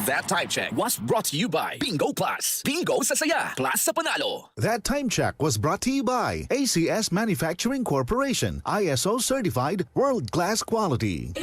That Time Check was brought to you by Bingo Plus. Bingo sa saya, plus sa panalo. That time check was brought to you by ACS Manufacturing Corporation, ISO certified world-class quality.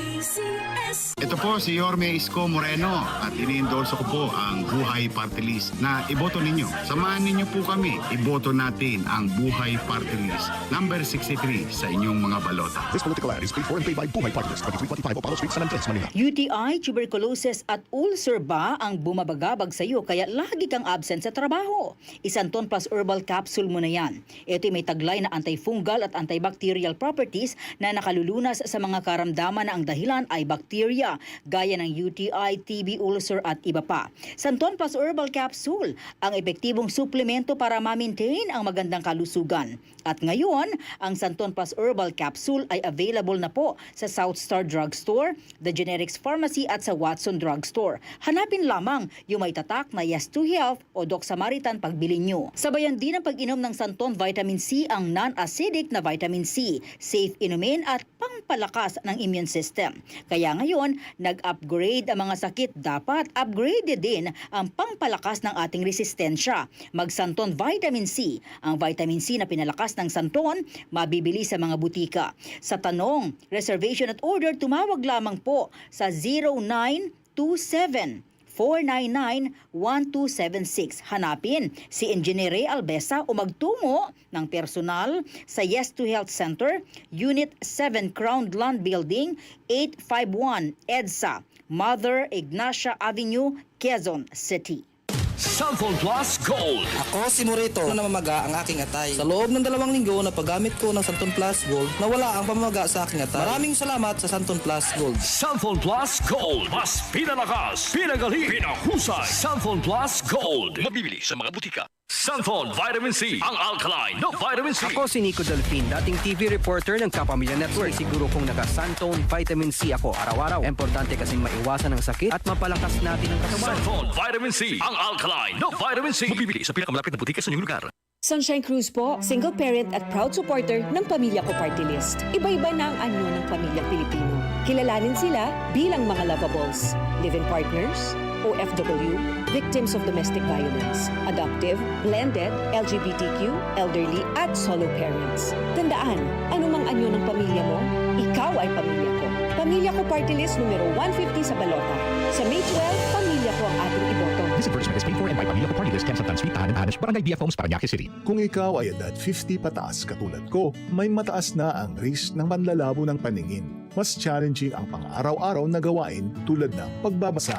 Ito po si Yorme Isko Moreno at ini-endorse ko po ang Buhay Party List na iboto ninyo. Samahan ninyo po kami, iboto natin ang Buhay Party List number 63 sa inyong mga balota. This political ad is paid for and paid by Buhay Party List, 2325 Opalo Street, San Andres, Manila. UTI, tuberculosis at ulcer ba ang bumabagabag sa iyo kaya lagi kang absent sa trabaho? Isanton Plus Herbal Capsule mo na yan. Ito'y may taglay na antifungal at antibacterial properties na nakalulunas sa mga karamdaman na ang dahilan ay bakterya gaya ng UTI, TB, ulcer at iba pa. Santon Plus Herbal Capsule, ang epektibong suplemento para ma-maintain ang magandang kalusugan. At ngayon, ang Santon Plus Herbal Capsule ay available na po sa South Star Drugstore, The Generics Pharmacy at sa Watson Drugstore. Hanapin lamang yung may tatak na Yes to Health o Doc Samaritan pagbili nyo. Sabayan din ang pag-inom ng Santon Vitamin C ang non-acidic na vitamin C, safe inumin at pangpalakas ng immune system. Kaya ngayon, nag-upgrade ang mga sakit. Dapat upgraded din ang pangpalakas ng ating resistensya. Mag-Santon Vitamin C. Ang vitamin C na pinalakas ng Santon, mabibili sa mga butika. Sa tanong, reservation at order, tumawag lamang po sa 0927 499-1276. Hanapin si Engineer Ray Albesa o magtungo ng personal sa Yes to Health Center, Unit 7 Crown Land Building, 851 EDSA, Mother Ignacia Avenue, Quezon City. Santon Plus Gold. Ako si Morito na namamaga ang aking atay. Sa loob ng 2 linggo na paggamit ko ng Santon Plus Gold, nawala ang pamamaga sa aking atay. Maraming salamat sa Santon Plus Gold. Santon Plus Gold. Mas pinalakas, pinagaling, pinahusay. Santon Plus Gold. Mabibili sa mga butika. Santon Vitamin C. Ang alkaline na vitamin C. Ako si Nico Delfin, dating TV reporter ng Kapamilya Network. Siguro kong naka-Santon Vitamin C ako araw-araw. Importante kasing maiwasan ang sakit at mapalakas natin ang katawan. Santon Vitamin C. Ang alkaline na vitamin C. Mabibili sa pinakamalapit na butika sa inyong lugar. Sunshine Cruz po, single parent at proud supporter ng Pamilya Ko Party List. Iba-iba na ang anyo ng pamilyang Pilipino. Kilalanin sila bilang mga lovables, live-in partners, OFW, victims of domestic violence, adoptive, blended, LGBTQ, elderly, at solo parents. Tandaan, anumang anyo ng pamilya mo, ikaw ay pamilya ko. Pamilya Ko Party List numero 150 sa balota. Sa May 12, pamilya ko ang ating iboto. This advertisement is paid for and by Pamilya Ko Party List, Santan Street, Tahanan, Hanes, Barangay BF Homes, Parañaque City. Kung ikaw ay edad 50 pataas katulad ko, may mataas na ang risk ng panlalabo ng paningin. Mas challenging ang pang-araw-araw na gawain tulad ng pagbabasa,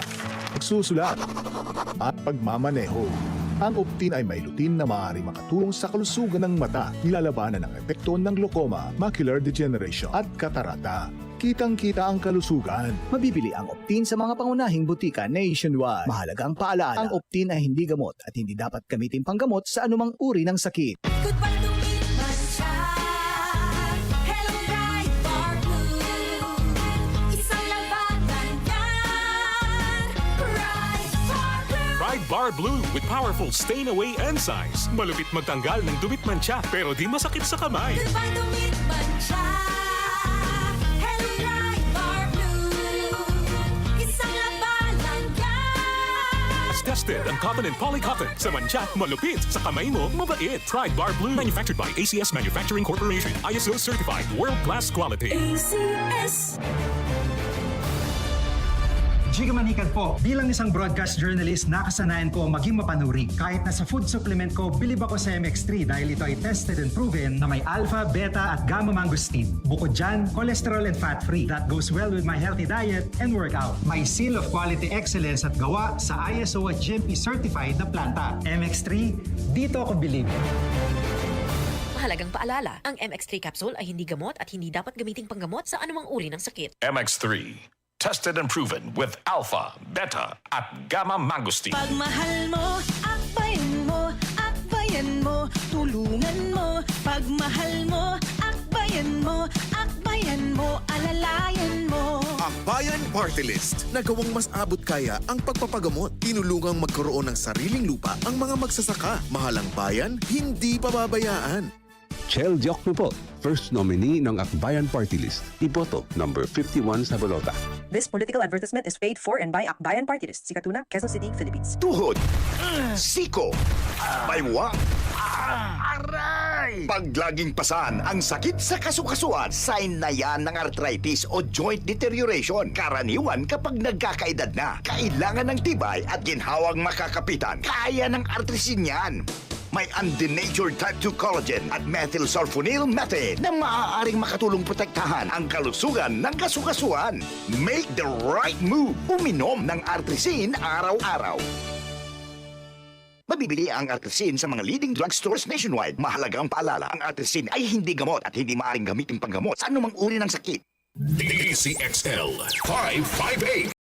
pagsusulat, at pagmamaneho. Ang Optin ay may lutin na maaari makatulong sa kalusugan ng mata, nilalabanan ang epekto ng glaucoma, macular degeneration at katarata. Kitang-kita ang kalusugan. Mabibili ang Optin sa mga pangunahing butika nationwide. Mahalagang paalala, ang Optin ay hindi gamot at hindi dapat gamitin panggamot sa anumang uri ng sakit. Goodbye to me, Mancha. Hello, Bright Bar Blue. Isang labanan yan. Bright Bar Blue. Bright Bar Blue with powerful stain-away enzymes. Malupit magtanggal ng dumit mancha pero di masakit sa kamay. Goodbye to me, Mancha. Hello, Bright Bar Blue. Isang labanan yan. As tested ang cotton and polycotton. Sa mancha, malupit. Sa kamay mo, mabait. Bright Bar Blue. Manufactured by ACS Manufacturing Corporation. ISO certified. World-class quality. ACS. Giga Manikad po. Bilang isang broadcast journalist, nakasanayan ko maging mapanuri. Kahit na sa food supplement ko, bilib ako sa MX3 dahil ito ay tested and proven na may alpha, beta at gamma mangosteen. Bukod dyan, cholesterol and fat-free. That goes well with my healthy diet and workout. May seal of quality excellence at gawa sa ISO at GMP certified na planta. MX3, dito ako bilib. Mahalagang paalala, ang MX3 capsule ay hindi gamot at hindi dapat gamiting panggamot sa anumang uri ng sakit. MX3. Tested and proven with alpha, beta, at gamma mangosteen. Pagmahal mo, akbayan mo, tulungan mo. Pagmahal mo, akbayan mo, alalayan mo. Akbayan Party List. Nagawang mas abot kaya ang pagpapagamot. Tinulungang magkaroon ng sariling lupa ang mga magsasaka. Mahalang bayan, hindi pababayaan. Chel Diokno po, first nominee ng Akbayan Party List. Iboto number 51 sa bolota. This political advertisement is paid for and by Akbayan Party List, Sikatuna, Quezon City, Philippines. Tuhod, siko, baywang, aray! Pag laging pasan ang sakit sa kasukasuan, sign na yan ng arthritis o joint deterioration. Karaniwan kapag nagkakaedad na, kailangan ng tibay at ginhawang makakapitan. Kaya ng artrisin yan. May undenatured type 2 collagen at methylsulfonyl methane na maaaring makatulong protektahan ang kalusugan ng kasukasuan. Make the right move. Uminom ng Artrisin araw-araw. Mabibili ang Artrisin sa mga leading drugstores nationwide. Mahalagang paalala, ang Artrisin ay hindi gamot at hindi maaaring gamitin panggamot sa anumang uri ng sakit. DCXL 558.